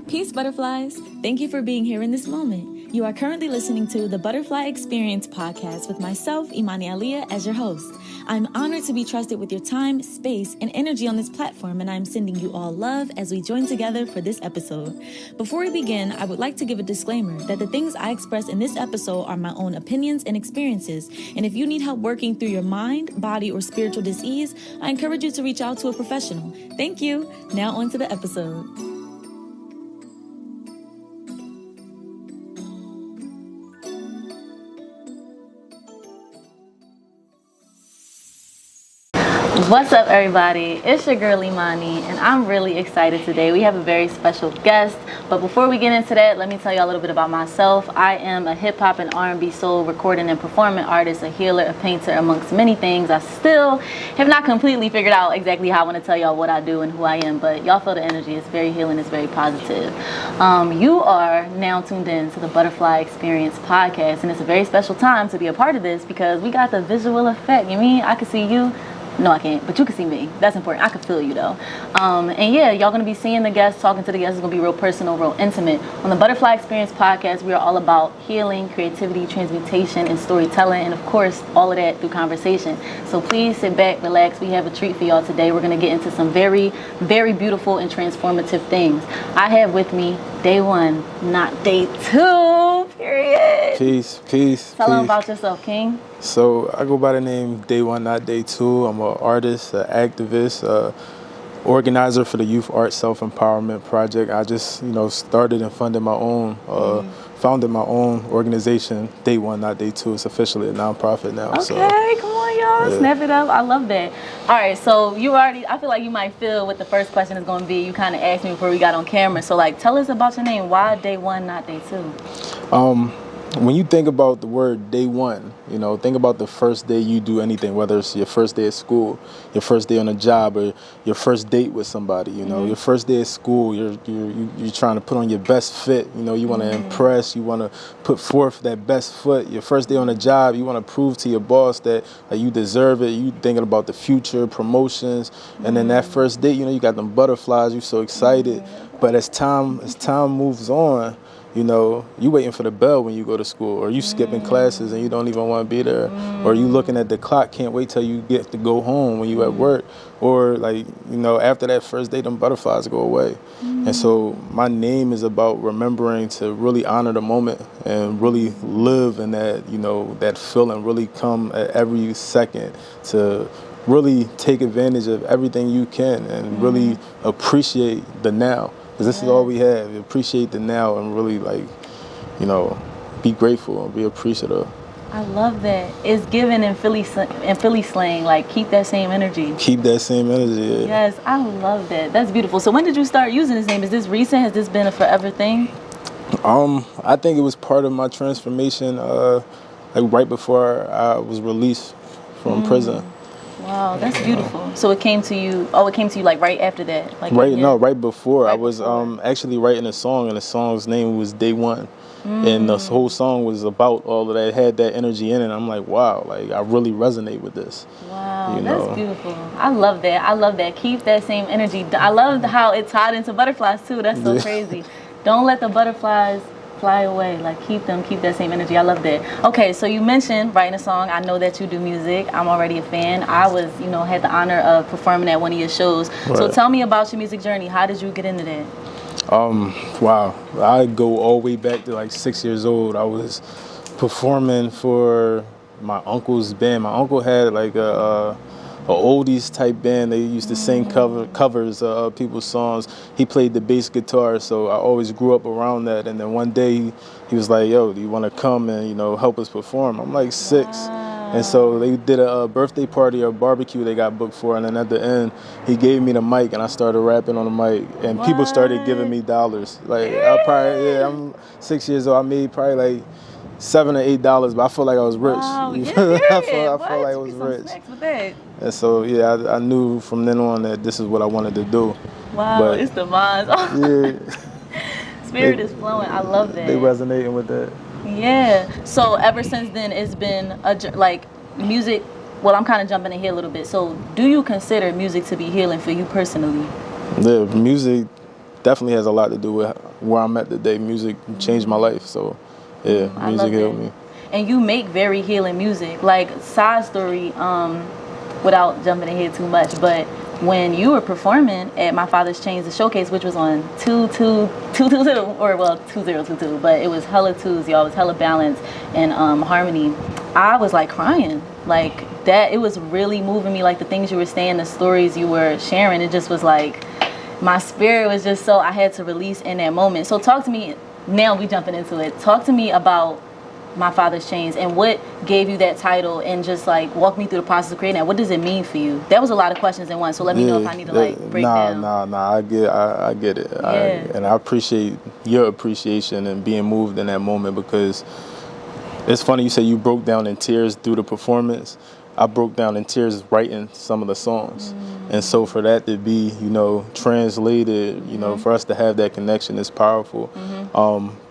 Peace, butterflies. Thank you for being here in this moment. You are currently listening to the Butterfly Experience podcast with myself, Imani Aliyah, as your host. I'm honored to be trusted with your time, space, and energy on this platform, and I'm sending you all love as we join together for this episode. Before we begin, I would like to give a disclaimer that the things I express in this episode are my own opinions and experiences, and if you need help working through your mind, body, or spiritual disease, I encourage you to reach out to a professional. Thank you. Now on to the episode. What's up, everybody? It's your girl Imani, and I'm really excited today. We have a very special guest, but before we get into that, let me tell you a little bit about myself. I am a hip-hop and R&B soul recording and performing artist, a healer, a painter, amongst many things. I still have not completely figured out exactly how I want to tell y'all what I do and who I am, but y'all feel the energy. It's very healing. It's very positive. You are now tuned in to the Butterfly Experience podcast, and it's a very special time to be a part of this because we got the visual effect. You mean I can see you? No, I can't, but you can see me. That's important. I can feel you, though. And yeah, y'all going to be seeing the guests, talking to the guests. It's going to be real personal, real intimate. On the Butterfly Experience podcast, we are all about healing, creativity, transmutation, and storytelling, and, of course, all of that through conversation. So please sit back, relax. We have a treat for y'all today. We're going to get into some very, very beautiful and transformative things. I have with me day one, not day two, period. Peace. Tell them about yourself, King. So I go by the name Day One, Not Day Two. I'm an artist, an activist, organizer for the Youth Art Self-Empowerment Project. I just, started and founded my own organization, Day One, Not Day Two. It's officially a nonprofit now. Okay, come on, y'all. Yeah. Snap it up. I love that. All right, so I feel like you might feel what the first question is going to be. You kind of asked me before we got on camera. So, tell us about your name. Why Day One, Not Day Two? When you think about the word day one, think about the first day you do anything, whether it's your first day at school, your first day on a job, or your first date with somebody. Your first day at school, you're trying to put on your best fit. You want to impress, you want to put forth that best foot. Your first day on a job, you want to prove to your boss that you deserve it. You thinking about the future, promotions, and then that first date, you got them butterflies. You're so excited, but as time moves on, you waiting for the bell when you go to school, or you skipping classes and you don't even want to be there, or you looking at the clock, can't wait till you get to go home when you at work, or after that first day, them butterflies go away. And so my name is about remembering to really honor the moment and really live in that, that feeling, really come at every second to really take advantage of everything you can and really appreciate the now. Because this is all we have. We appreciate the now and really, be grateful and be appreciative. I love that. It's given in Philly slang, keep that same energy. Keep that same energy, yeah. Yes, I love that. That's beautiful. So when did you start using this name? Is this recent? Has this been a forever thing? I think it was part of my transformation, right before I was released from prison. Wow, that's beautiful. So it came to you right after that? Right before. I was actually writing a song, and the song's name was Day One. And the whole song was about all of that, it had that energy in it. I'm like, wow, I really resonate with this. Wow, that's beautiful. I love that. Keep that same energy. I love how it tied into butterflies too. That's so crazy. Don't let the butterflies fly away. Keep that same energy. I love that. Okay, so you mentioned writing a song. I know that you do music. I'm already a fan. I was, had the honor of performing at one of your shows. Right. So tell me about your music journey. How did you get into that? Wow. I go all the way back to 6 years old. I was performing for my uncle's band. My uncle had a oldies type band. They used to sing covers of people's songs. He played the bass guitar, so I always grew up around that. And then one day he was like, yo, do you want to come and help us perform? I'm like 6. Wow. And so they did a birthday party or barbecue they got booked for, and then at the end he gave me the mic and I started rapping on the mic, and people started giving me dollars. I'm 6 years old. I made probably $7 or $8, but I felt like I was rich. Wow, yeah, I felt like I was rich. And so I knew from then on that this is what I wanted to do. Wow, but it's the minds. Spirit is flowing. I love that. They resonating with that. Yeah. So ever since then, it's been music. Well, I'm kind of jumping in here a little bit. So do you consider music to be healing for you personally? Yeah, music definitely has a lot to do with where I'm at today. Music changed my life, so yeah, I music love healed it. me. And you make very healing music. Like, side story, without jumping ahead too much, but when you were performing at My Father's Chains, the showcase, which was on 2222, or well 2022, but it was hella twos, y'all. It was hella balance and harmony. I was like crying, like that. It was really moving me. Like the things you were saying, the stories you were sharing, it just was like my spirit was just so, I had to release in that moment. So talk to me. Now we jumping into it. Talk to me about My Father's Chains and what gave you that title, and just like walk me through the process of creating that. What does it mean for you? That was a lot of questions in one, so let me know if I need to like break down. Nah. I get it. Yeah. And I appreciate your appreciation and being moved in that moment, because it's funny you say you broke down in tears through the performance. I broke down in tears writing some of the songs. And so for that to be, translated, for us to have that connection is powerful.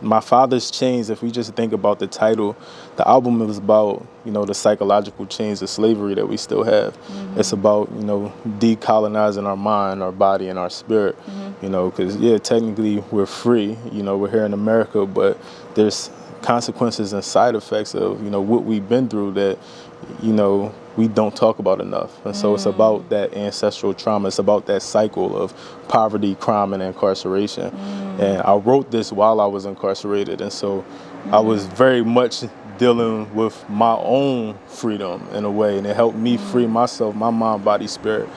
My Father's Chains, if we just think about the title, the album is about, the psychological chains of slavery that we still have. It's about, decolonizing our mind, our body, and our spirit, because, technically we're free, we're here in America, but there's consequences and side effects of, what we've been through that, we don't talk about enough. And so it's about that ancestral trauma. It's about that cycle of poverty, crime, and incarceration. And I wrote this while I was incarcerated. And so I was very much dealing with my own freedom in a way. And it helped me free myself, my mind, body, spirit.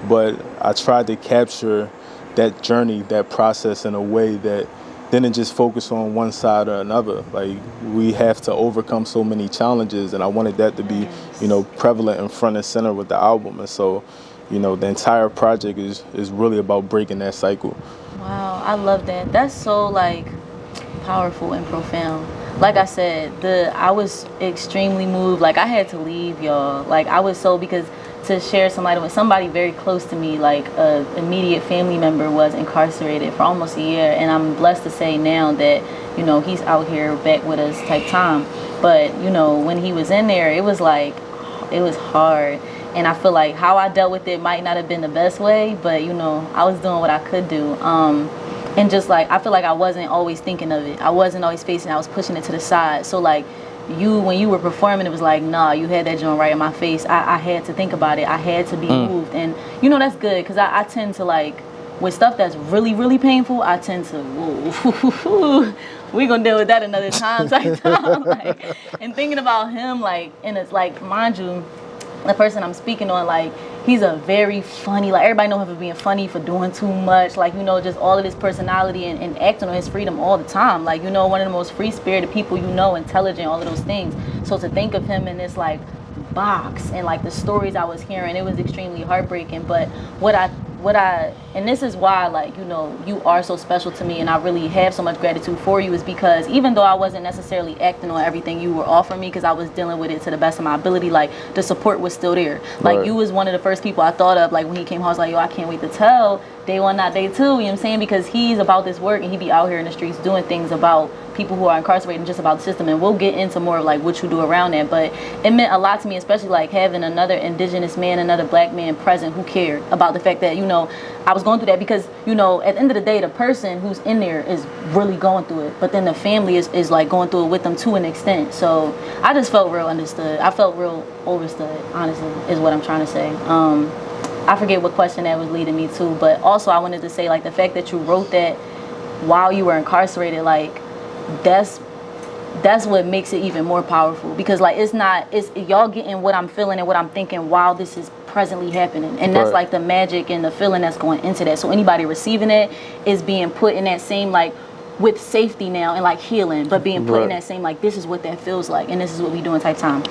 But I tried to capture that journey, that process in a way that didn't just focus on one side or another. Like, we have to overcome so many challenges, and I wanted that to be, prevalent and front and center with the album. And so, the entire project is really about breaking that cycle. Wow, I love that. That's so like powerful and profound. Like I said, I was extremely moved. Like I had to leave, y'all. Like I was so, because to share some light with somebody very close to me, like a immediate family member was incarcerated for almost a year, and I'm blessed to say now that he's out here back with us type time. But when he was in there, it was like, it was hard, and I feel like how I dealt with it might not have been the best way, but I was doing what I could do. And just like, I feel like I wasn't always thinking of it. I wasn't always facing it. I was pushing it to the side. So like, when you were performing, it was like, nah, you had that joint right in my face. I had to think about it. I had to be moved. And that's good, because I tend to like, with stuff that's really, really painful, I tend to, whoa, we're going to deal with that another time. Like, and thinking about him, like, and it's like, mind you, the person I'm speaking on, like, he's a very funny, like, everybody know him for being funny, for doing too much, like, just all of his personality and acting on his freedom all the time, like, one of the most free-spirited people, intelligent, all of those things. So to think of him in this like box, and like the stories I was hearing, it was extremely heartbreaking. But what I and this is why, like, you are so special to me, and I really have so much gratitude for you, is because even though I wasn't necessarily acting on everything you were offering me, because I was dealing with it to the best of my ability, like the support was still there. Like, Right. You was one of the first people I thought of, like when he came home. I was like, yo, I can't wait to tell day one, not day two, you know what I'm saying? Because he's about this work, and he be out here in the streets doing things about people who are incarcerated and just about the system. And we'll get into more of like what you do around that, but it meant a lot to me, especially like having another indigenous man, another black man present who cared about the fact that I was going through that, because at the end of the day, the person who's in there is really going through it, but then the family is like going through it with them to an extent. So I just felt real understood. I felt real overstood, honestly, is what I'm trying to say. I forget what question that was leading me to, but also I wanted to say, like, the fact that you wrote that while you were incarcerated, like, that's what makes it even more powerful, because like it's y'all getting what I'm feeling and what I'm thinking while this is presently happening, and that's Right. like the magic and the feeling that's going into that. So anybody receiving it is being put in that same, like, with safety now and like healing, but being put in Right. that same, like, this is what that feels like, and this is what we doing type time.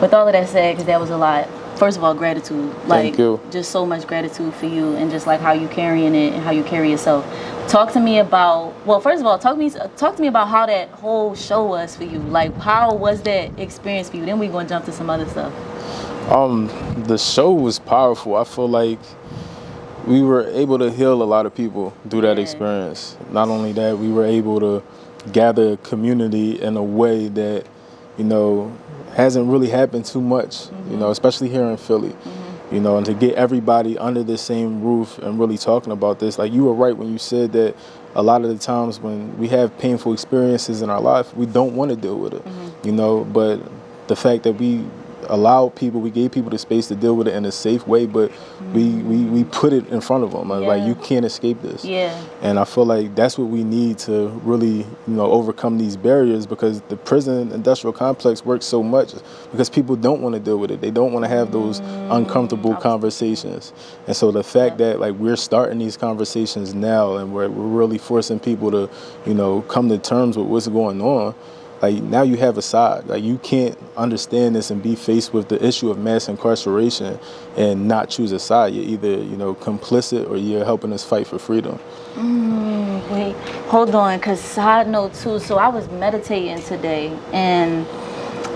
With all of that said, because that was a lot, first of all, gratitude. Like, Thank you. just so much gratitude for you, and just like how you carrying it and how you carry yourself. Talk to me about, well, first of all, talk to me about how that whole show was for you. Like, how was that experience for you? Then we're going to jump to some other stuff. The show was powerful. I feel like we were able to heal a lot of people through that Yeah. experience. Not only that, we were able to gather a community in a way that, hasn't really happened too much, especially here in Philly. you know, and to get everybody under the same roof and really talking about this. Like, you were right when you said that a lot of the times when we have painful experiences in our life, we don't want to deal with it, you know, but the fact that we gave people the space to deal with it in a safe way, but we put it in front of them. Like, you can't escape this. Yeah. And I feel like that's what we need to really, you know, overcome these barriers, because the prison industrial complex works so much because people don't want to deal with it. They don't want to have those uncomfortable conversations. And so the fact that, like, we're starting these conversations now and we're really forcing people to, you know, come to terms with what's going on. Like, now you have a side. Like, you can't understand this and be faced with the issue of mass incarceration and not choose a side. You're either, you know, complicit or you're helping us fight for freedom. Wait, hold on, because side note too, so I was meditating today and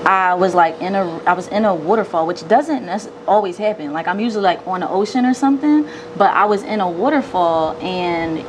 I was like in a waterfall, which doesn't always happen. Like, I'm usually like on the ocean or something, but I was in a waterfall and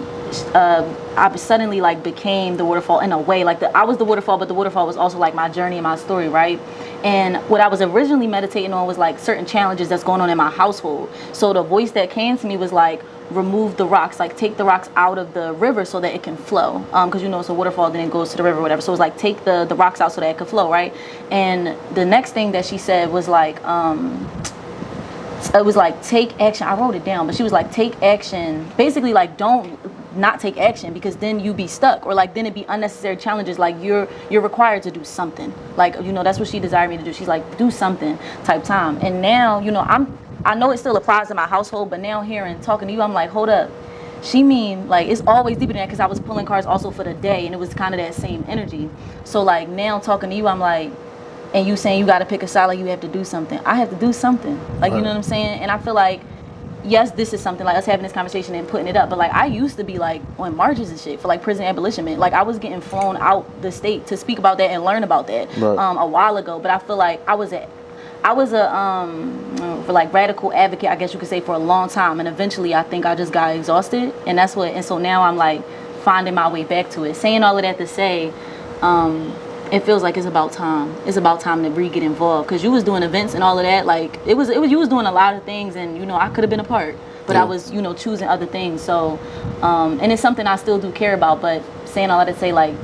I suddenly like became the waterfall in a way. Like, I was the waterfall, but the waterfall was also like my journey and my story, right? And what I was originally meditating on was like certain challenges that's going on in my household. So the voice that came to me was like, remove the rocks, like take the rocks out of the river so that it can flow, because you know it's a waterfall, then it goes to the river or whatever. So it was like, take the rocks out so that it could flow, right? And the next thing that she said was like, it was like, take action. I wrote it down, but she was like, take action, basically like, don't not take action, because then you be stuck, or like then it be unnecessary challenges. Like, you're required to do something, like, you know, that's what she desired me to do. She's like, do something type time. And now, you know, I know it still applies to my household, but now hearing, talking to you, I'm like, hold up, she mean, like, it's always deeper than that, because I was pulling cards also for the day and it was kind of that same energy. So like, now talking to you, I'm like, and you saying you got to pick a side, like you have to do something. I have to do something, like, you know what I'm saying? And I feel like, yes, this is something, like us having this conversation and putting it up, but like, I used to be like on marches and shit for like prison abolishment. Like, I was getting flown out the state to speak about that and learn about that a while ago. But I feel like I was a for like radical advocate, I guess you could say, for a long time, and eventually I think I just got exhausted, and so now I'm like finding my way back to it. Saying all of that to say, it feels like it's about time. It's about time to get involved, because you was doing events and all of that. Like, it was you was doing a lot of things, and you know, I could have been a part, but I was, you know, choosing other things. So and it's something I still do care about. But saying all that to say, like,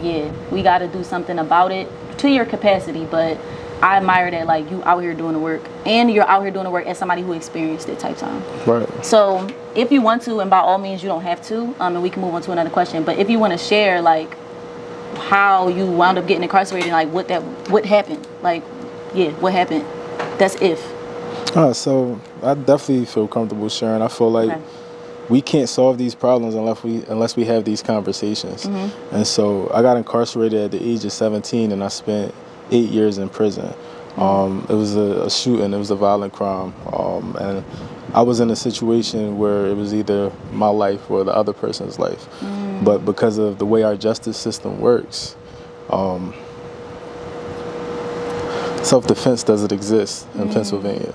yeah, we got to do something about it to your capacity. But I admire that, like, you out here doing the work, and you're out here doing the work as somebody who experienced it type time. Right. So if you want to, and by all means, you don't have to, and we can move on to another question, but if you want to share, like, how you wound up getting incarcerated, like what happened, like, yeah, what happened? That's if. So I definitely feel comfortable sharing. I feel like we can't solve these problems unless we have these conversations. And so I got incarcerated at the age of 17, and I spent 8 years in prison. It was a shooting. It was a violent crime, and I was in a situation where it was either my life or the other person's life. But because of the way our justice system works, self-defense doesn't exist in Pennsylvania,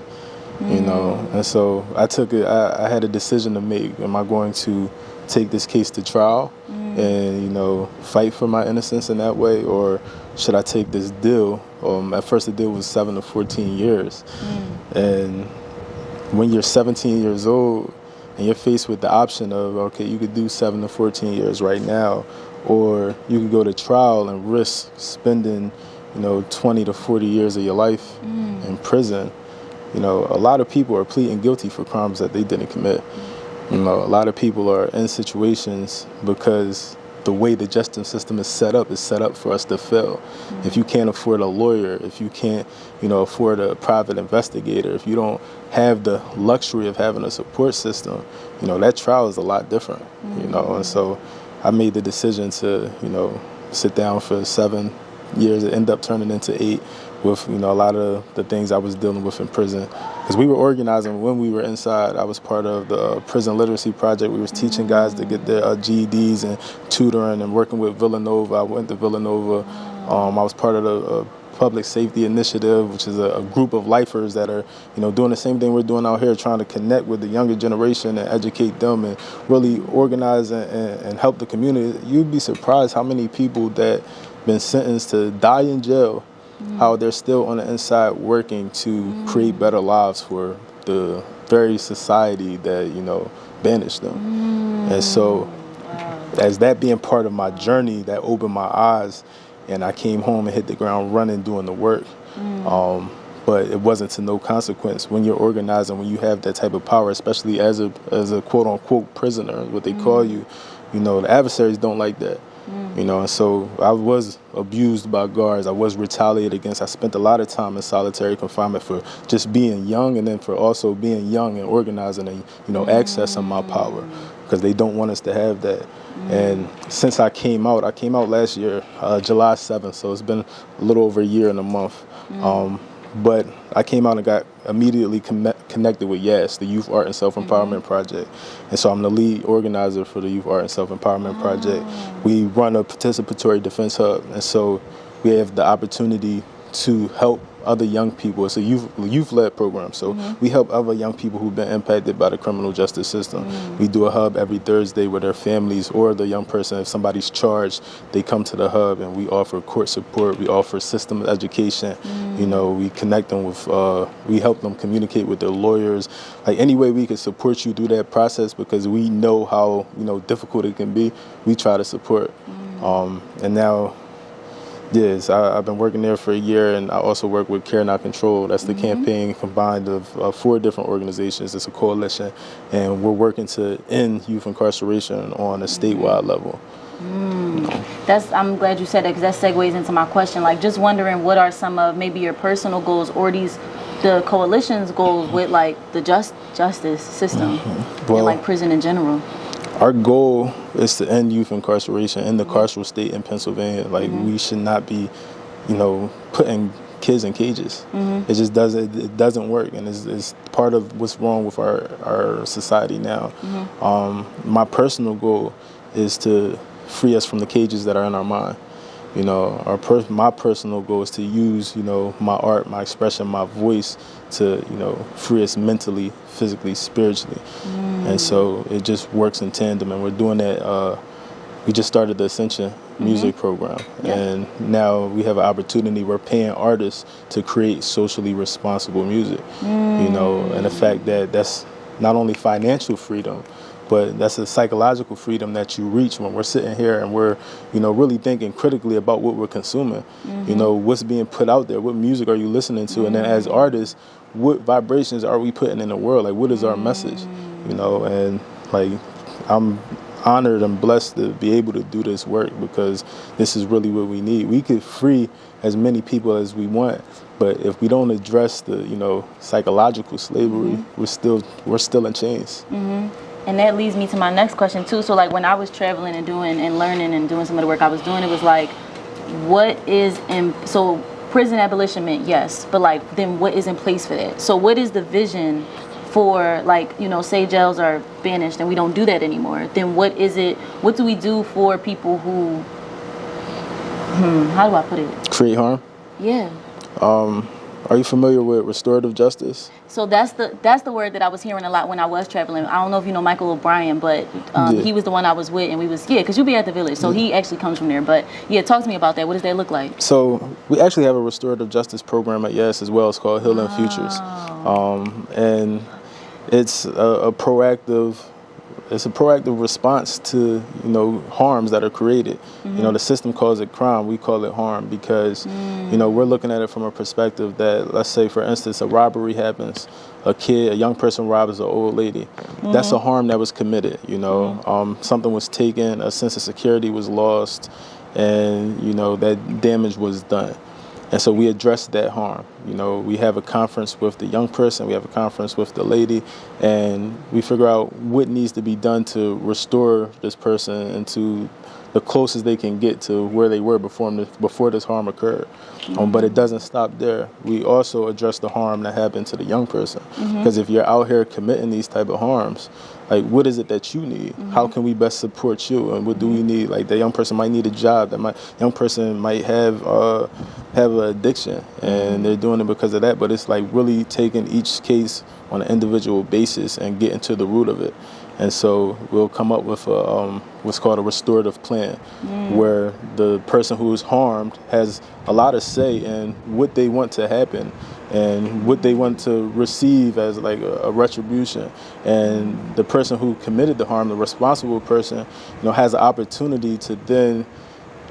you know. And so I had a decision to make. Am I going to take this case to trial and, you know, fight for my innocence in that way, or should I take this deal? At first the deal was 7 to 14 years. And when you're 17 years old and you're faced with the option of, okay, you could do 7 to 14 years right now, or you could go to trial and risk spending, you know, 20 to 40 years of your life in prison. You know, a lot of people are pleading guilty for crimes that they didn't commit. You know, a lot of people are in situations because the way the justice system is set up for us to fail. If you can't afford a lawyer, if you can't, you know, afford a private investigator, if you don't have the luxury of having a support system, you know, that trial is a lot different, you know. And so I made the decision to, you know, sit down for 7 years. It ended up turning into 8 with, you know, a lot of the things I was dealing with in prison. Because we were organizing when we were inside. I was part of the prison literacy project. We was teaching guys to get their GEDs and tutoring and working with Villanova. I went to Villanova. I was part of the public safety initiative, which is a group of lifers that are, you know, doing the same thing we're doing out here, trying to connect with the younger generation and educate them and really organize and help the community. You'd be surprised how many people that been sentenced to die in jail, how they're still on the inside working to create better lives for the very society that, you know, banished them. And so as that being part of my journey, that opened my eyes, and I came home and hit the ground running doing the work. But it wasn't to no consequence. When you're organizing, when you have that type of power, especially as a quote unquote prisoner, what they call you, you know, the adversaries don't like that. You know, and so I was abused by guards. I was retaliated against. I spent a lot of time in solitary confinement for just being young, and then for also being young and organizing and, you know, accessing my power, because they don't want us to have that. And since I came out last year, July 7th, so it's been a little over a year and a month. But I came out and got immediately connected with YAS, the Youth Art and Self-Empowerment Project. And so I'm the lead organizer for the Youth Art and Self-Empowerment Project. We run a participatory defense hub. And so we have the opportunity to help other young people. It's a youth-led program. So we help other young people who've been impacted by the criminal justice system. We do a hub every Thursday where their families or the young person, if somebody's charged, they come to the hub, and we offer court support. We offer system education. You know, we connect them with, we help them communicate with their lawyers. Like, any way we can support you through that process, because we know how, you know, difficult it can be, we try to support. And now, yes, I've been working there for a year, and I also work with Care Not Control. That's the campaign combined of 4 different organizations. It's a coalition, and we're working to end youth incarceration on a statewide level. I'm glad you said that, because that segues into my question. Like, just wondering, what are some of maybe your personal goals or the coalition's goals with, like, the justice system and, like, prison in general? Our goal is to end youth incarceration in the carceral state in Pennsylvania. Like, we should not be, you know, putting kids in cages. It just doesn't work, and it's part of what's wrong with our society now. My personal goal is to free us from the cages that are in our mind. You know, my personal goal is to use, you know, my art, my expression, my voice to, you know, free us mentally, physically, spiritually. And so it just works in tandem, and we're doing that. We just started the ASCENSION music program, and now we have an opportunity. We're paying artists to create socially responsible music, you know, and the fact that that's not only financial freedom, but that's a psychological freedom that you reach when we're sitting here and we're, you know, really thinking critically about what we're consuming. You know, what's being put out there, what music are you listening to, and then as artists, what vibrations are we putting in the world? Like, what is our message? You know, and like, I'm honored and blessed to be able to do this work, because this is really what we need. We could free as many people as we want, but if we don't address the, you know, psychological slavery, we're still in chains. And that leads me to my next question too. So, like, when I was traveling and doing and learning and doing some of the work I was doing, it was like, what is so prison abolition meant, yes, but like, then what is in place for that? So what is the vision for, like, you know, say jails are banished and we don't do that anymore, then what do we do for people who, how do I put it? Create harm? Yeah. Are you familiar with restorative justice? So that's the word that I was hearing a lot when I was traveling. I don't know if you know Michael O'Brien, but he was the one I was with, and we was, because you be at the Village, so he actually comes from there. But yeah, talk to me about that. What does that look like? So we actually have a restorative justice program at YES as well. It's called Healing Futures, and it's a proactive response to, you know, harms that are created. You know, the system calls it crime, we call it harm, because you know, we're looking at it from a perspective that, let's say for instance, a robbery happens, a young person robs an old lady. That's a harm that was committed. You know, something was taken, a sense of security was lost, and you know, that damage was done. And so we address that harm. You know, we have a conference with the young person, we have a conference with the lady, and we figure out what needs to be done to restore this person into the closest they can get to where they were before this harm occurred. But it doesn't stop there. We also address the harm that happened to the young person. Because if you're out here committing these type of harms, like, what is it that you need? How can we best support you? And what do we need? Like, the young person might need a job. Young person might have an addiction, and they're doing it because of that. But it's like really taking each case on an individual basis and getting to the root of it. And so we'll come up with what's called a restorative plan, where the person who is harmed has a lot of say in what they want to happen and what they want to receive as like a retribution. And the person who committed the harm, the responsible person, has an opportunity to then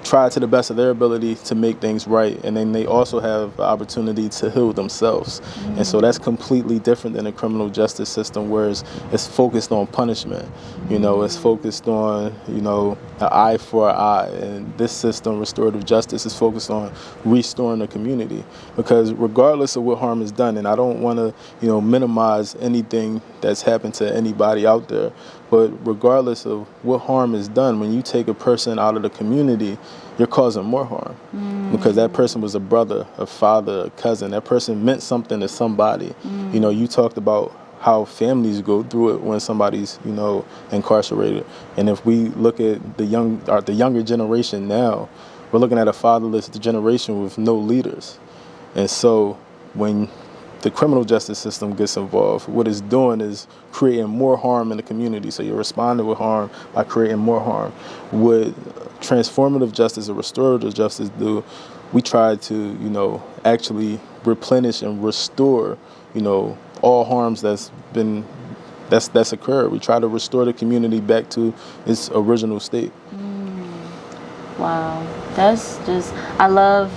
try to the best of their ability to make things right, and then they also have the opportunity to heal themselves. And so that's completely different than the criminal justice system, where it's focused on punishment. It's focused on an eye for an eye, and this system, restorative justice, is focused on restoring the community. Because regardless of what harm is done, and I don't want to minimize anything that's happened to anybody out there, but regardless of what harm is done, when you take a person out of the community, you're causing more harm. Because that person was a brother, a father, a cousin. That person meant something to somebody. You talked about how families go through it when somebody's, incarcerated. And if we look at the younger generation now, we're looking at a fatherless generation with no leaders. And so when the criminal justice system gets involved, what it's doing is creating more harm in the community. So you're responding with harm by creating more harm. What transformative justice or restorative justice do, we try to, actually replenish and restore, all harms that's occurred. We try to restore the community back to its original state. Wow, that's just, I love,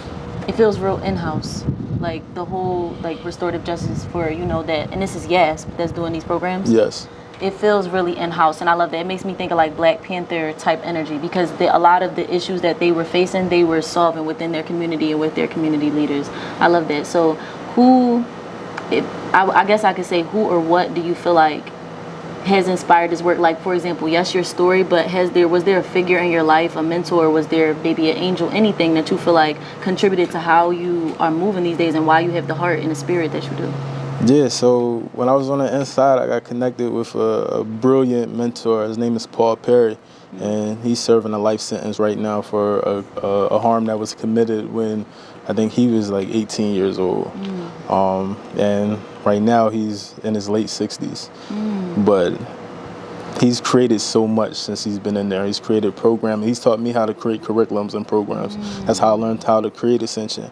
it feels real in-house. Like the whole restorative justice for that, and this is YASP that's doing these programs. Yes. It feels really in-house, and I love that. It makes me think of like Black Panther type energy, because a lot of the issues that they were facing, they were solving within their community and with their community leaders. I love that. So I guess I could say, who or what do you feel like has inspired this work? Like, for example, yes, your story, but was there a figure in your life, a mentor, was there maybe an angel, anything that you feel like contributed to how you are moving these days and why you have the heart and the spirit that you do? Yeah, so when I was on the inside, I got connected with a brilliant mentor. His name is Paul Perry, and he's serving a life sentence right now for a harm that was committed when I think he was like 18 years old. And right now he's in his late 60s. But he's created so much since he's been in there. He's created programming. He's taught me how to create curriculums and programs. That's how I learned how to create Ascension.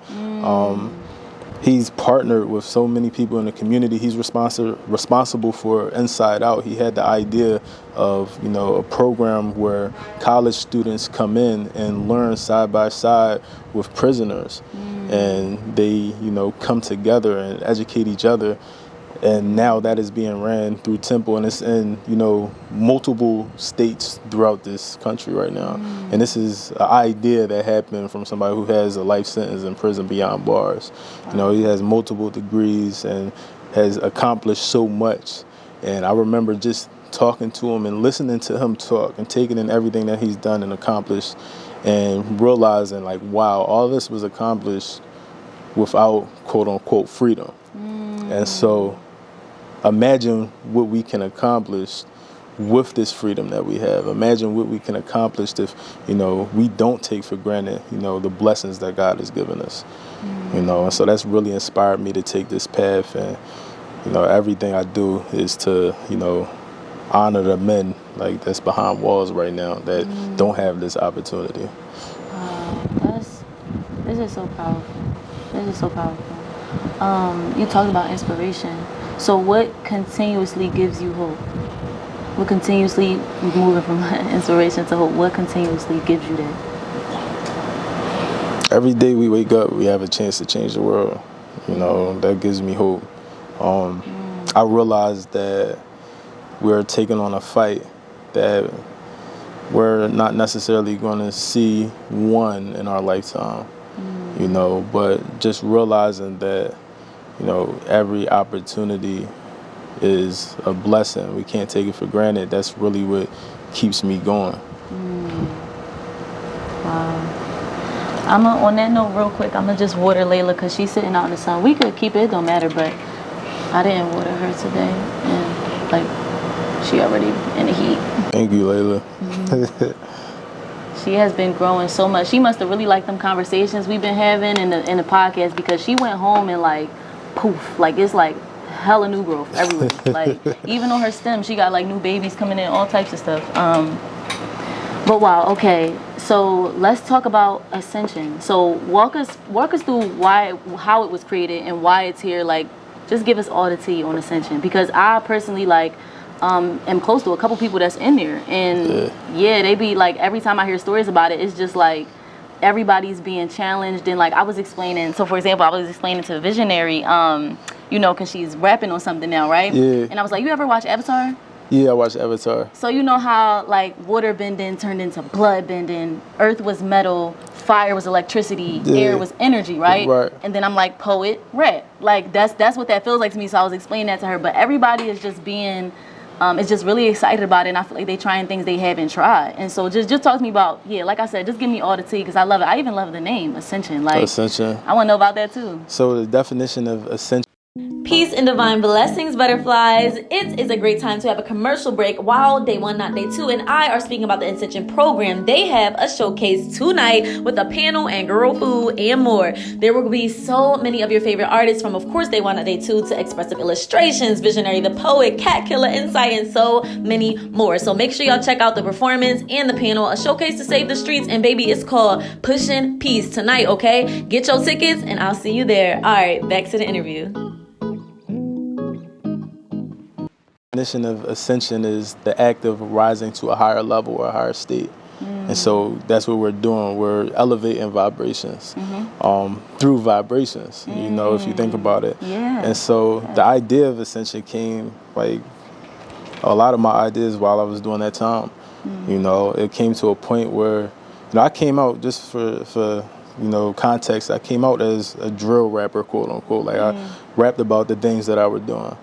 He's partnered with so many people in the community. He's responsible for Inside Out. He had the idea of, a program where college students come in and learn side by side with prisoners. And they, come together and educate each other. And now that is being ran through Temple, and it's in, multiple states throughout this country right now. And this is an idea that happened from somebody who has a life sentence in prison beyond bars. He has multiple degrees and has accomplished so much. And I remember just talking to him and listening to him talk and taking in everything that he's done and accomplished, and realizing like, wow, all this was accomplished without quote unquote freedom. And so imagine what we can accomplish with this freedom that we have. Imagine what we can accomplish if, we don't take for granted, the blessings that God has given us. And so that's really inspired me to take this path. And, everything I do is to, honor the men like that's behind walls right now that don't have this opportunity. This is so powerful. This is so powerful. You talked about inspiration. So what continuously gives you hope? What continuously, moving from inspiration to hope, what continuously gives you that? Every day we wake up, we have a chance to change the world. That gives me hope. I realize that we're taking on a fight that we're not necessarily going to see won in our lifetime. But just realizing that, every opportunity is a blessing. We can't take it for granted. That's really what keeps me going. Wow. On that note, real quick, I'm going to just water Layla because she's sitting out in the sun. We could keep it, don't matter, but I didn't water her today. And, she already in the heat. Thank you, Layla. She has been growing so much. She must have really liked them conversations we've been having in the podcast, because she went home and poof, it's hella new growth everywhere. Like, even on her stem, she got like new babies coming in, all types of stuff. But wow, okay. So let's talk about Ascension. So walk us through how it was created and why it's here. Like, just give us all the tea on Ascension, because I personally am close to a couple people that's in there, and yeah, they be like, every time I hear stories about it, it's just like everybody's being challenged. And like I was explaining, so for example, I was explaining to Visionary, you know, because she's rapping on something now, right? Yeah. And I was like, you ever watch Avatar? Yeah, I watched Avatar. So you know how like water bending turned into blood bending, earth was metal, fire was electricity, air was energy, right? Right. And then I'm like, poet, rap. Like that's what that feels like to me. So I was explaining that to her. But everybody is just being, is just really excited about it, and I feel like they trying things they haven't tried. And so just talk to me about, yeah, like I said, just give me all the tea, because I love it. I even love the name Ascension. Like, Ascension. I want to know about that too. So the definition of ascension. Peace and divine blessings, butterflies. It is a great time to have a commercial break while day 1, not day 2, and I are speaking about the Ascension program. They have a showcase tonight with a panel and girl food and more. There will be so many of your favorite artists from, of course, day 1, not day 2, to Expressive Illustrations, Visionary the Poet, Cat Killer Insight, and so many more. So make sure y'all check out the performance and the panel, a showcase to save the streets, and baby, it's called Pushing Peace tonight, okay? Get your tickets, and I'll see you there. All right, back to the interview. The definition of ascension is the act of rising to a higher level or a higher state. And so that's what we're doing. We're elevating vibrations through vibrations, you know, if you think about it. Yeah. And so the idea of ascension came, like, a lot of my ideas while I was doing that time. You know, it came to a point where, you know, I came out, just for you know, context, I came out as a drill rapper, quote unquote. Like, I rapped about the things that I was doing.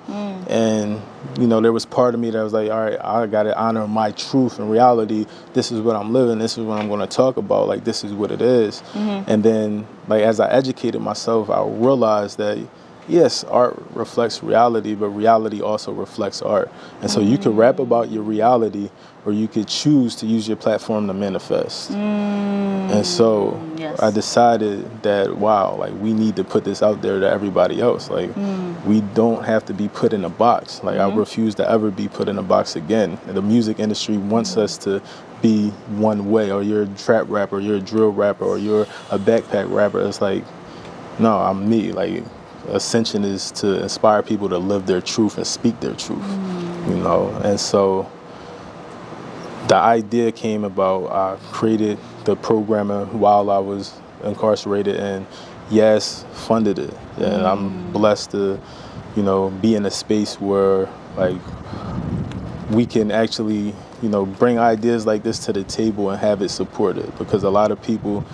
And, you know, there was part of me that was like, all right, I got to honor my truth and reality. This is what I'm living. This is what I'm going to talk about. Like, this is what it is. And then, like, as I educated myself, I realized that, yes, art reflects reality, but reality also reflects art. And so you could rap about your reality, or you could choose to use your platform to manifest. And so I decided that, wow, like, we need to put this out there to everybody else. Like, we don't have to be put in a box. Like, I refuse to ever be put in a box again. And the music industry wants us to be one way, or you're a trap rapper, you're a drill rapper, or you're a backpack rapper. It's like, no, I'm me. Like, Ascension is to inspire people to live their truth and speak their truth, you know? And so the idea came about, I created the programming while I was incarcerated, and yes, funded it. And I'm blessed to, you know, be in a space where, like, we can actually, you know, bring ideas like this to the table and have it supported, because a lot of people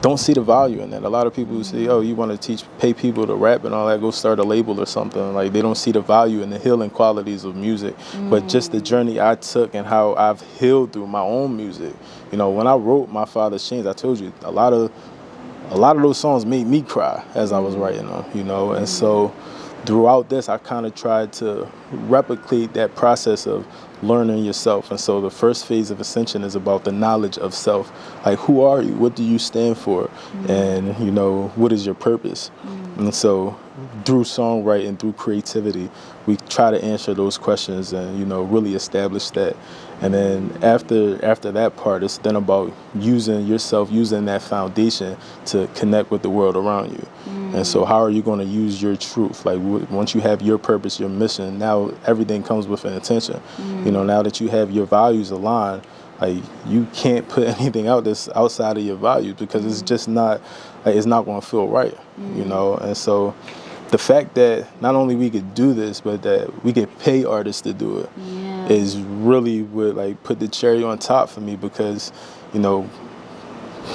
don't see the value in that. A lot of people say, oh, you want to pay people to rap and all that, go start a label or something. Like, they don't see the value in the healing qualities of music. But just the journey I took and how I've healed through my own music. You know, when I wrote My Father's Chains, I told you, a lot of those songs made me cry as I was writing them, you know. And so throughout this, I kind of tried to replicate that process of learning yourself. And so the first phase of Ascension is about the knowledge of self. Like, who are you? What do you stand for? And, you know, what is your purpose? And so through songwriting, through creativity, we try to answer those questions and, you know, really establish that. And then after that part, it's then about using yourself, using that foundation to connect with the world around you. And so how are you going to use your truth? Like, once you have your purpose, your mission, now everything comes with an intention. You know, now that you have your values aligned, like, you can't put anything out that's outside of your values, because it's just not, like, it's not going to feel right, you know? And so the fact that not only we could do this, but that we could pay artists to do it is really what, like, put the cherry on top for me, because, you know,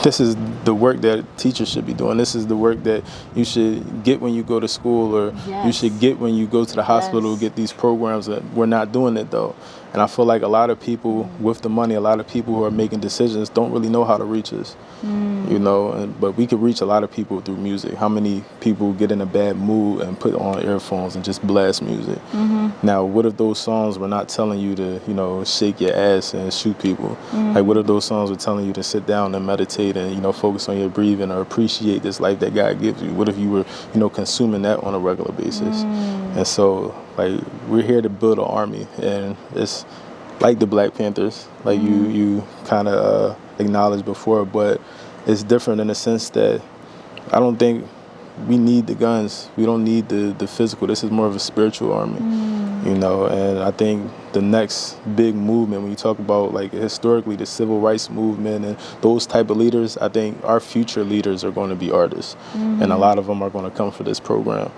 this is the work that teachers should be doing. This is the work that you should get when you go to school, or you should get when you go to the hospital, get these programs. That we're not doing it, though. And I feel like a lot of people with the money, a lot of people who are making decisions don't really know how to reach us, you know, but we could reach a lot of people through music. How many people get in a bad mood and put on earphones and just blast music? Now, what if those songs were not telling you to, you know, shake your ass and shoot people? Like, what if those songs were telling you to sit down and meditate and, you know, focus on your breathing or appreciate this life that God gives you? What if you were, you know, consuming that on a regular basis? And so, like, we're here to build an army, and it's like the Black Panthers, like you kind of acknowledged before, but it's different in the sense that I don't think we need the guns. We don't need the physical. This is more of a spiritual army, you know, and I think the next big movement, when you talk about, like, historically the civil rights movement and those type of leaders, I think our future leaders are going to be artists, and a lot of them are going to come for this program.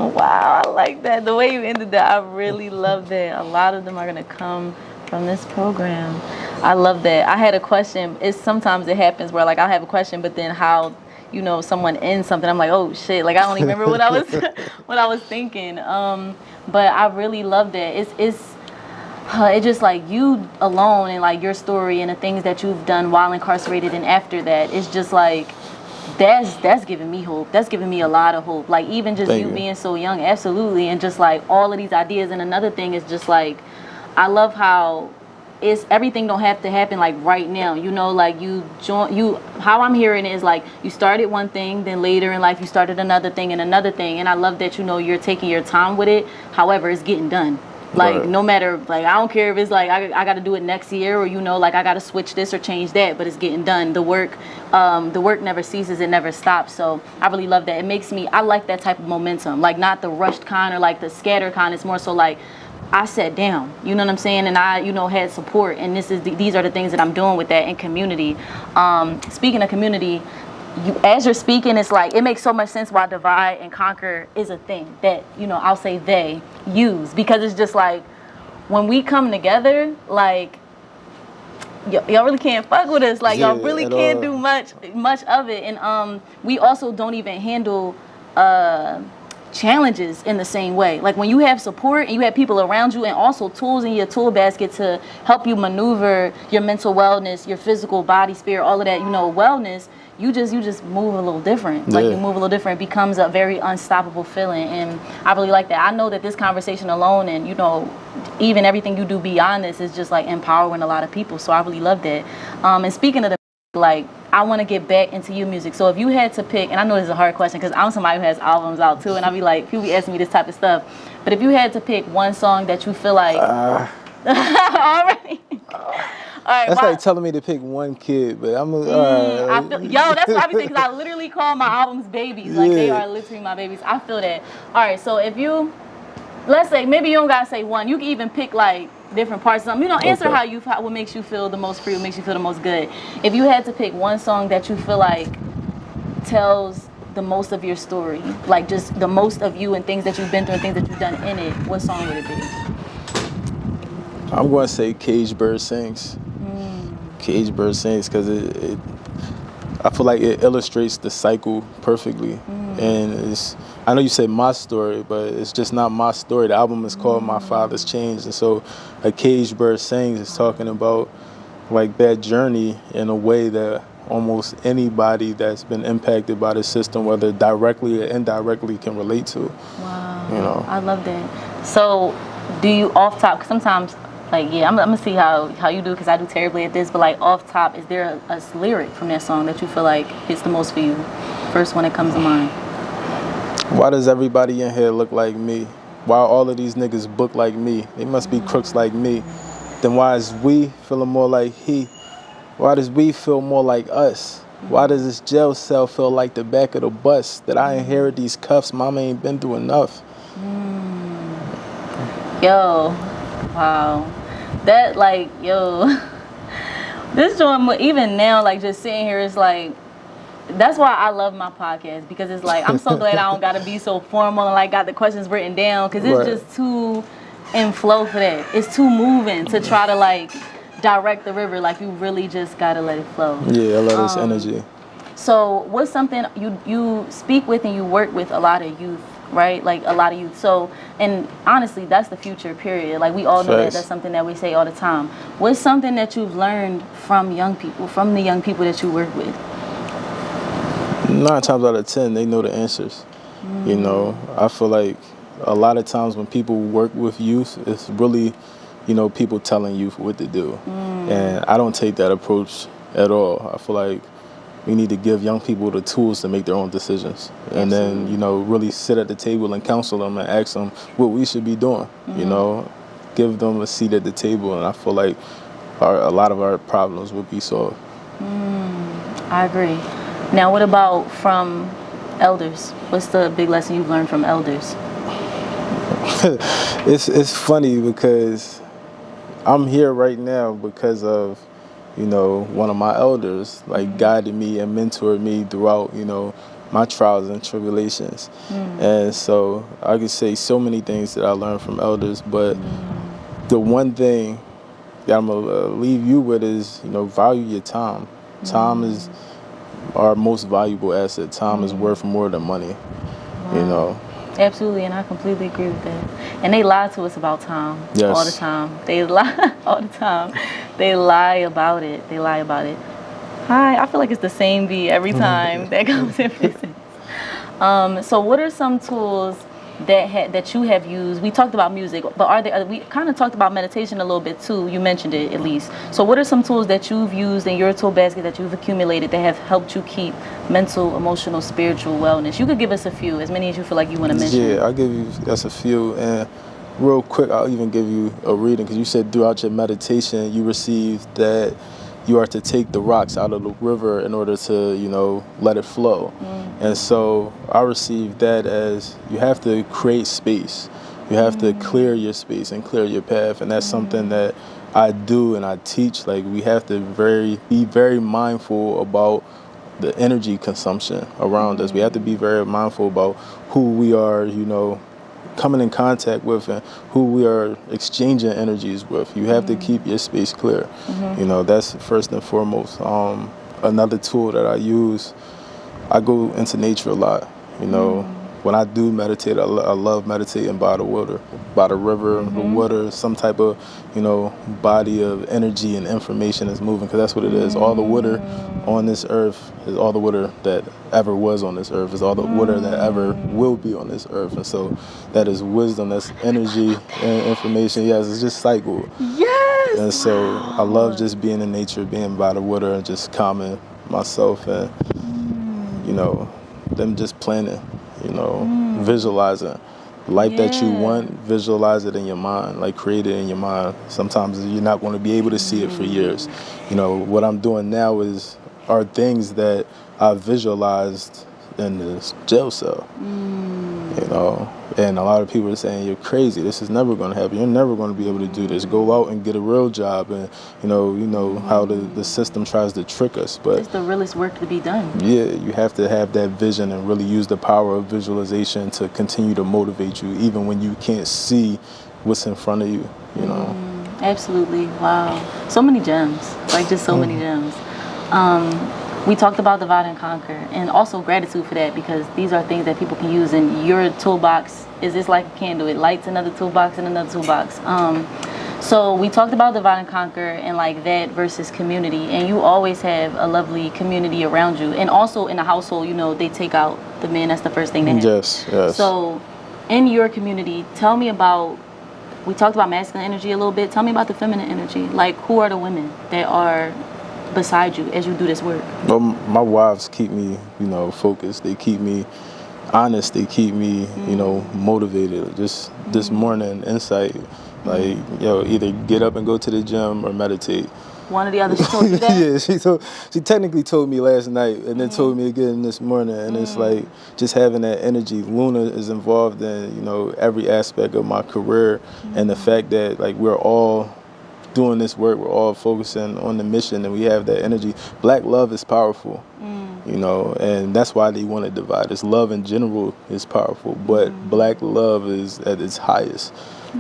Wow, I like that. The way you ended that, I really love that. A lot of them are going to come from this program. I love that. I had a question. Sometimes it happens where, like, I'll have a question, but then how, you know, someone ends something, I'm like, oh shit, like I don't even remember what I was what I was thinking. But I really love that. It's just like you alone and like your story and the things that you've done while incarcerated and after that. It's just like that's giving me hope. That's giving me a lot of hope. Like, even just you being so young, absolutely, and just like all of these ideas. And another thing is just like, I love how everything don't have to happen like right now. You know, like how I'm hearing it is like you started one thing, then later in life you started another thing and another thing. And I love that, you know, you're taking your time with it. However, it's getting done. Like, no matter, like, I don't care if it's like I got to do it next year, or, you know, like I got to switch this or change that, but it's getting done. The work never ceases, it never stops. So I really love that. It makes me, I like that type of momentum, like not the rushed kind or like the scattered kind. It's more so like I sat down, you know what I'm saying, and I, you know, had support, and these are the things that I'm doing with that in community. Speaking of community, as you're speaking, it's like it makes so much sense why divide and conquer is a thing that, you know, I'll say they use, because it's just like when we come together, like y'all really can't fuck with us, like y'all really can't do much of it. And we also don't even handle challenges in the same way. Like when you have support and you have people around you and also tools in your tool basket to help you maneuver your mental wellness, your physical body, spirit, all of that, you know, wellness, you just move a little different. Like you move a little different. It becomes a very unstoppable feeling, and I really like that. I know that this conversation alone, and, you know, even everything you do beyond this is just like empowering a lot of people. So I really love that. And speaking of the, like, I want to get back into your music. So if you had to pick, and I know this is a hard question because I'm somebody who has albums out too, and I'll be like, people be asking me this type of stuff. But if you had to pick one song that you feel like, already. All right, that's like telling me to pick one kid, but I'm that's what I be saying, because I literally call my albums babies. Like, they are literally my babies. I feel that. All right, so if you, let's say, maybe you don't gotta say one. You can even pick like different parts of something. You know, answer what makes you feel the most free, what makes you feel the most good. If you had to pick one song that you feel like tells the most of your story, like just the most of you and things that you've been through and things that you've done in it, what song would it be? I'm going to say Cage Bird Sings. Cage Bird Sings, because I feel like it illustrates the cycle perfectly. And I know you said my story, but it's just not my story. The album is called My Father's Change. And so A Cage Bird Sings is talking about like that journey in a way that almost anybody that's been impacted by the system, whether directly or indirectly, can relate to. Wow. You know, I love that. So do you off top, 'cause sometimes, like, I'm gonna see how you do, because I do terribly at this, but like off top, is there a lyric from that song that you feel like hits the most for you? First one that comes to mind. Why does everybody in here look like me? Why all of these niggas book like me? They must be crooks like me. Then why is we feeling more like he? Why does we feel more like us? Why does this jail cell feel like the back of the bus? That I inherit these cuffs, mama ain't been through enough. Yo, wow. That, like, this joint, even now, like, just sitting here, is like, that's why I love my podcast, because it's like, I'm so glad I don't gotta be so formal and like got the questions written down, because it's just too in flow for that. It's too moving to try to like direct the river. Like, you really just gotta let it flow. Yeah, I love this energy. So what's something you speak with and you work with a lot of youth right? Like a lot of youth. So, and honestly, that's the future, period. Like we all know that. Facts. That's something that we say all the time. What's something that you've learned from young people, from the young people that you work with? 9 times out of 10, they know the answers. You know, I feel like a lot of times when people work with youth, it's really, you know, people telling youth what to do. And I don't take that approach at all. I feel like we need to give young people the tools to make their own decisions. And then, you know, really sit at the table and counsel them and ask them what we should be doing. You know, give them a seat at the table. And I feel like a lot of our problems would be solved. I agree. Now, what about from elders? What's the big lesson you've learned from elders? It's funny because I'm here right now because of, you know, one of my elders like guided me and mentored me throughout, you know, my trials and tribulations. And so I could say so many things that I learned from elders, but the one thing that I'm gonna leave you with is, you know, value your time. Time is our most valuable asset. Time is worth more than money, you know. Absolutely, and I completely agree with that. And they lie to us about time all the Yes. time. They lie all the time. They lie about it. They lie about it. Hi, I feel like it's the same beat every time that comes in business. So what are some tools that you have used? We talked about music, but are there? We kind of talked about meditation a little bit too. You mentioned it at least. So what are some tools that you've used in your tool basket that you've accumulated that have helped you keep mental, emotional, spiritual wellness? You could give us a few, as many as you feel like you want to mention. Yeah, I'll give you that's a few. And real quick, I'll even give you a reading because you said throughout your meditation you received that you are to take the rocks out of the river in order to, you know, let it flow. And so I received that as you have to create space. You have to clear your space and clear your path. And that's something that I do and I teach. Like we have to be very mindful about the energy consumption around us. We have to be very mindful about who we are, you know, coming in contact with and who we are exchanging energies with. You have to keep your space clear. You know, that's first and foremost. Another tool that I use, I go into nature a lot. You know, when I do meditate, I love meditating by the water, by the river, the water, some type of, you know, body of energy and information is moving, because that's what it is. All the water on this earth is all the water that ever was on this earth, is all the water that ever will be on this earth. And so that is wisdom, that's energy and information. Yes, it's just cycle. Yes. And so I love just being in nature, being by the water and just calming myself and, you know, them just planning, you know, visualizing. Life that you want, visualize it in your mind, like create it in your mind. Sometimes you're not going to be able to see it for years. You know, what I'm doing now are things that I visualized in this jail cell. You know, and a lot of people are saying, you're crazy, this is never going to happen, you're never going to be able to do this, go out and get a real job. And you know how the system tries to trick us, but it's the realest work to be done. Yeah, you have to have that vision and really use the power of visualization to continue to motivate you even when you can't see what's in front of you, you know. Absolutely. Wow. So many gems, like just so many gems. We talked about divide and conquer, and also gratitude for that, because these are things that people can use in your toolbox. Is this like a candle? It lights another toolbox and another toolbox. So we talked about divide and conquer and like that versus community, and you always have a lovely community around you. And also in the household, you know, they take out the men. That's the first thing they have. Yes. So in your community, tell me about, we talked about masculine energy a little bit. Tell me about the feminine energy. Like, who are the women that are beside you as you do this work? Well, my wives keep me, you know, focused. They keep me honest. They keep me, you know, motivated. Just this morning, insight, like, yo, either get up and go to the gym or meditate. One or the other. She told you that? Yeah, she technically told me last night and then told me again this morning. And it's like just having that energy. Luna is involved in, you know, every aspect of my career, and the fact that like we're all doing this work, we're all focusing on the mission, and we have that energy. Black love is powerful, you know, and that's why they want to divide us. Love in general is powerful, but black love is at its highest,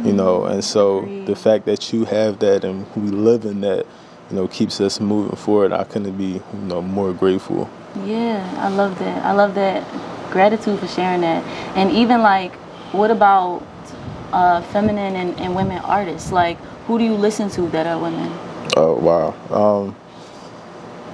you know, and so the fact that you have that and we live in that, you know, keeps us moving forward. I couldn't be, you know, more grateful. Yeah, I love that. I love that. Gratitude for sharing that. And even like, what about feminine and women artists? Like, who do you listen to that are women? Oh wow.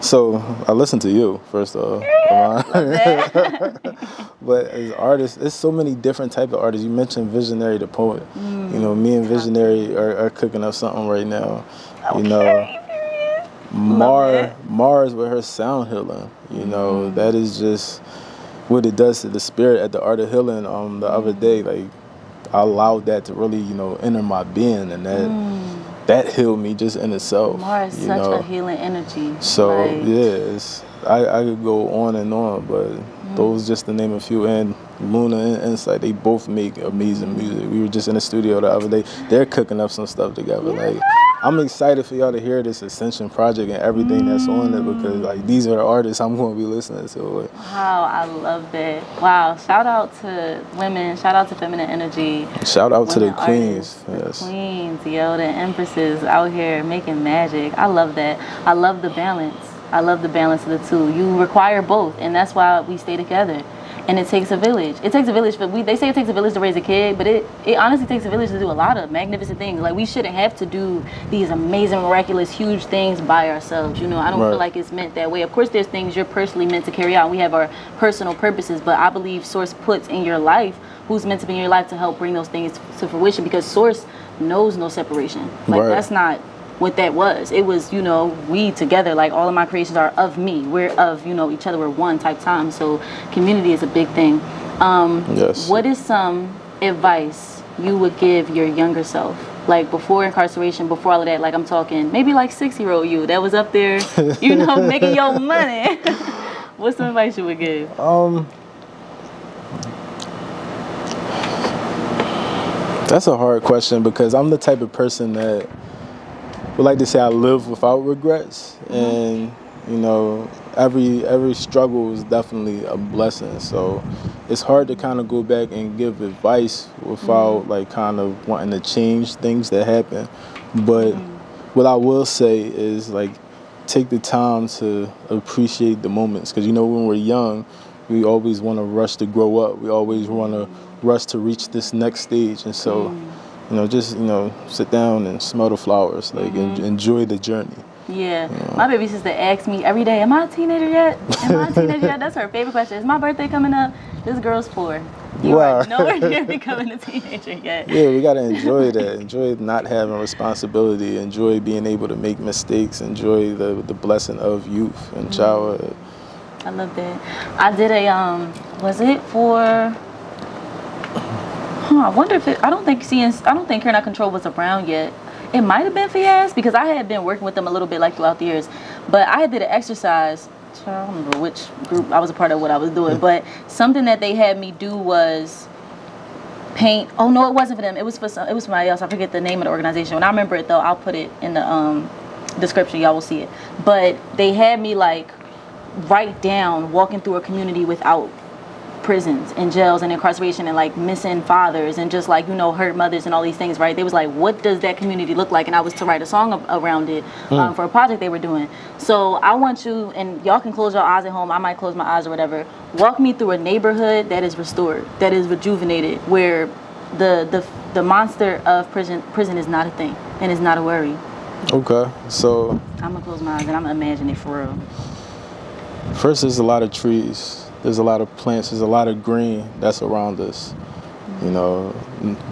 So I listen to you first off. Love that. But as artists, there's so many different type of artists. You mentioned Visionary the poet. You know, me and Visionary are cooking up something right now. You know, Mars with her sound healing. You know, that is just what it does to the spirit at the Art of Healing. The other day, like I allowed that to really, you know, enter my being, and that healed me just in itself. Mars is such a healing energy. So like, yeah, I could go on and on, but those just to name a few. And Luna and Insight, they both make amazing music. We were just in the studio the other day. They're cooking up some stuff together. Like I'm excited for y'all to hear this Ascension project and everything that's on it, because like these are the artists I'm going to be listening to. Wow, I love that. Wow, shout out to women, shout out to feminine energy. Shout out to the queens. Yes. The queens, yo, the empresses out here making magic. I love that. I love the balance. I love the balance of the two. You require both, and that's why we stay together. And it takes a village. It takes a village. They say it takes a village to raise a kid, but it honestly takes a village to do a lot of magnificent things. Like, we shouldn't have to do these amazing, miraculous, huge things by ourselves. You know, I don't feel like it's meant that way. Of course, there's things you're personally meant to carry out. We have our personal purposes, but I believe Source puts in your life who's meant to be in your life to help bring those things to fruition, because Source knows no separation. Like, that's not what that was. It was, you know, we together, like all of my creations are of me. We're of, you know, each other. We're one type time. So community is a big thing. What is some advice you would give your younger self? Like before incarceration, before all of that, like I'm talking maybe like 6-year-old you that was up there, you know, making your money. What's some advice you would give? That's a hard question, because I'm the type of person that would like to say I live without regrets, and you know, every struggle is definitely a blessing. So it's hard to kind of go back and give advice without like kind of wanting to change things that happen. But what I will say is, like, take the time to appreciate the moments, because you know, when we're young, we always want to rush to grow up. We always want to rush to reach this next stage, and so. You know, just, you know, sit down and smell the flowers, like, enjoy the journey. Yeah. You know? My baby sister asks me every day, am I a teenager yet? Am I a teenager yet? That's her favorite question. Is my birthday coming up? This girl's 4. You are nowhere near becoming a teenager yet. Yeah, we got to enjoy that. Enjoy not having responsibility. Enjoy being able to make mistakes. Enjoy the blessing of youth and childhood. I love that. I did a, was it for... I wonder if I don't think Care Not Control was around yet. It might have been for Yas, because I had been working with them a little bit like throughout the years. But I did an exercise. I don't remember which group I was a part of, what I was doing. But something that they had me do was paint. Oh no, it wasn't for them. It was for somebody else. I forget the name of the organization. When I remember it though, I'll put it in the description. Y'all will see it. But they had me like write down walking through a community without prisons and jails and incarceration and like missing fathers and just like, you know, hurt mothers and all these things, right? They was like, what does that community look like? And I was to write a song around it for a project they were doing. So I want you, and y'all can close your eyes at home, I might close my eyes or whatever, walk me through a neighborhood that is restored, that is rejuvenated, where the monster of prison is not a thing and is not a worry. Okay, so I'm gonna close my eyes and I'm gonna imagine it for real. First, there's a lot of trees. There's a lot of plants, there's a lot of green that's around us. You know,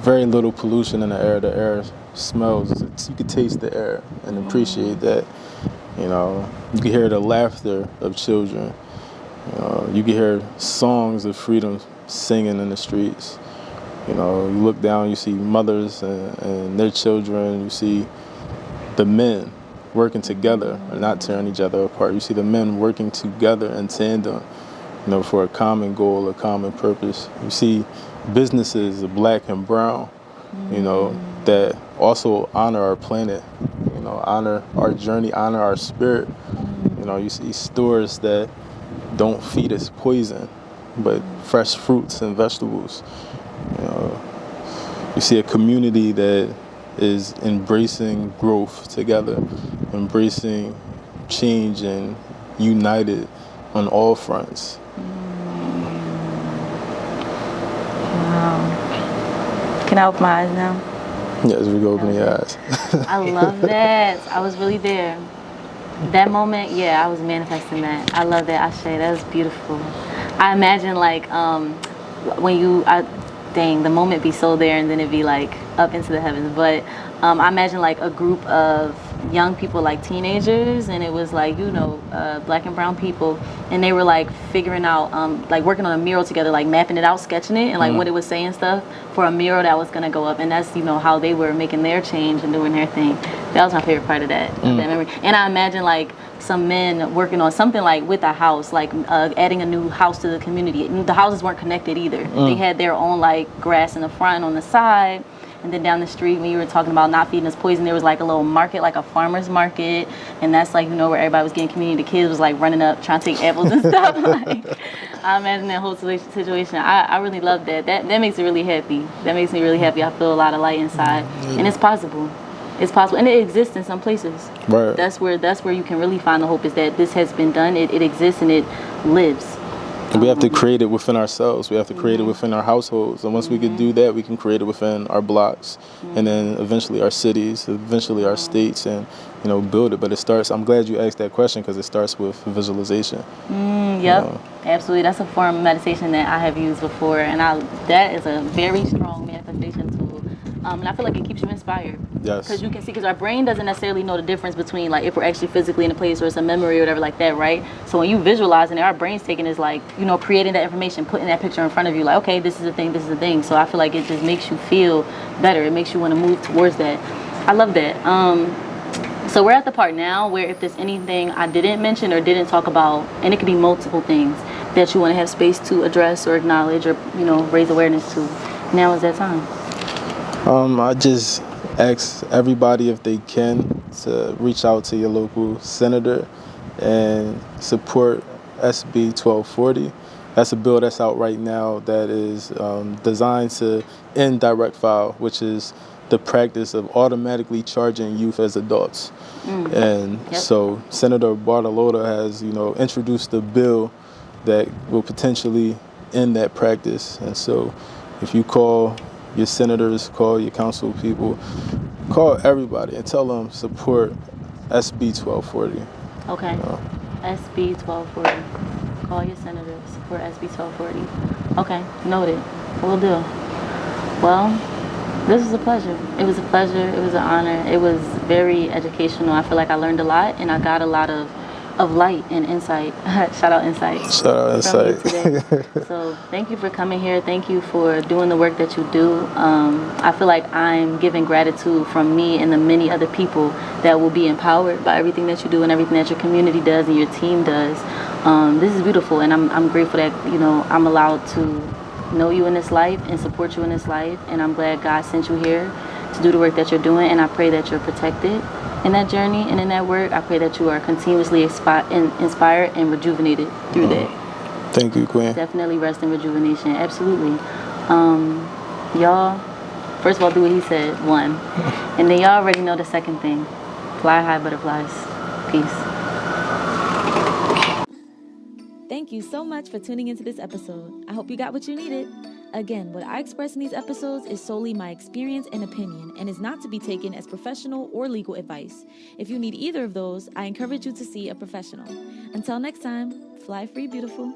very little pollution in the air. The air smells, you can taste the air and appreciate that. You know, you can hear the laughter of children. You know, you can hear songs of freedom singing in the streets. You know, you look down, you see mothers and their children, you see the men working together and not tearing each other apart. You see the men working together in tandem, you know, for a common goal, a common purpose. You see businesses, black and brown, you know, that also honor our planet, you know, honor our journey, honor our spirit. You know, you see stores that don't feed us poison, but fresh fruits and vegetables. You know, you see a community that is embracing growth together, embracing change and united on all fronts. Can I open my eyes now? Yes, we go open your eyes. I love that. I was really there. That moment, yeah, I was manifesting that. I love that, Ashe. That was beautiful. I imagine like when the moment be so there and then it'd be like up into the heavens. But I imagine like a group of young people, like teenagers, and it was like, black and brown people, and they were like figuring out, like working on a mural together, like mapping it out, sketching it, and like what it was saying stuff for a mural that was gonna go up, and that's how they were making their change and doing their thing. That was my favorite part of that memory. And I imagine like some men working on something like with a house, like adding a new house to the community. The houses weren't connected either. They had their own like grass in the front and on the side. And then down the street, when you were talking about not feeding us poison, there was like a little market, like a farmer's market. And that's like, where everybody was getting community. The kids was like running up, trying to take apples and stuff. Like, I imagine that whole situation. I really love that. That makes me really happy. That makes me really happy. I feel a lot of light inside. And it's possible. It's possible. And it exists in some places. Right. That's where you can really find the hope, is that this has been done. It exists and it lives. And we have to create it within ourselves. We have to create it within our households. And once we can do that, we can create it within our blocks, and then eventually our cities, eventually our states, and build it. But it starts. I'm glad you asked that question, because it starts with visualization. Yep, absolutely. That's a form of meditation that I have used before, and that is a very strong manifestation tool. And I feel like it keeps you inspired. Yes. Because you can see, because our brain doesn't necessarily know the difference between like if we're actually physically in a place or it's a memory or whatever like that, right? So when you visualizing it, our brain's taking is like, creating that information, putting that picture in front of you, like, okay, this is the thing, this is the thing. So I feel like it just makes you feel better. It makes you want to move towards that. I love that. So we're at the part now where if there's anything I didn't mention or didn't talk about, and it could be multiple things that you want to have space to address or acknowledge or, raise awareness to, now is that time. I just ask everybody, if they can, to reach out to your local senator and support SB 1240. That's a bill that's out right now that is designed to end direct file, which is the practice of automatically charging youth as adults. And so Senator Bartolota has, introduced a bill that will potentially end that practice. And so if you call your senators, call your council people, call everybody and tell them support SB 1240. Okay. SB 1240. Call your senators, support SB 1240. Okay, noted. Will do. Well, this was a pleasure. It was a pleasure. It was an honor. It was very educational. I feel like I learned a lot, and I got a lot of light and insight. Shout out Insight. Shout out Insight. Today. So thank you for coming here. Thank you for doing the work that you do. I feel like I'm giving gratitude from me and the many other people that will be empowered by everything that you do and everything that your community does and your team does. This is beautiful, and I'm grateful that I'm allowed to know you in this life and support you in this life. And I'm glad God sent you here to do the work that you're doing, and I pray that you're protected in that journey and in that work. I pray that you are continuously inspired and rejuvenated through that. Thank you, Queen. Definitely rest in rejuvenation. Absolutely. Y'all, first of all, do what he said, one. And then y'all already know the second thing. Fly high, butterflies. Peace. Thank you so much for tuning into this episode. I hope you got what you needed. Again, what I express in these episodes is solely my experience and opinion, and is not to be taken as professional or legal advice. If you need either of those, I encourage you to see a professional. Until next time, fly free, beautiful.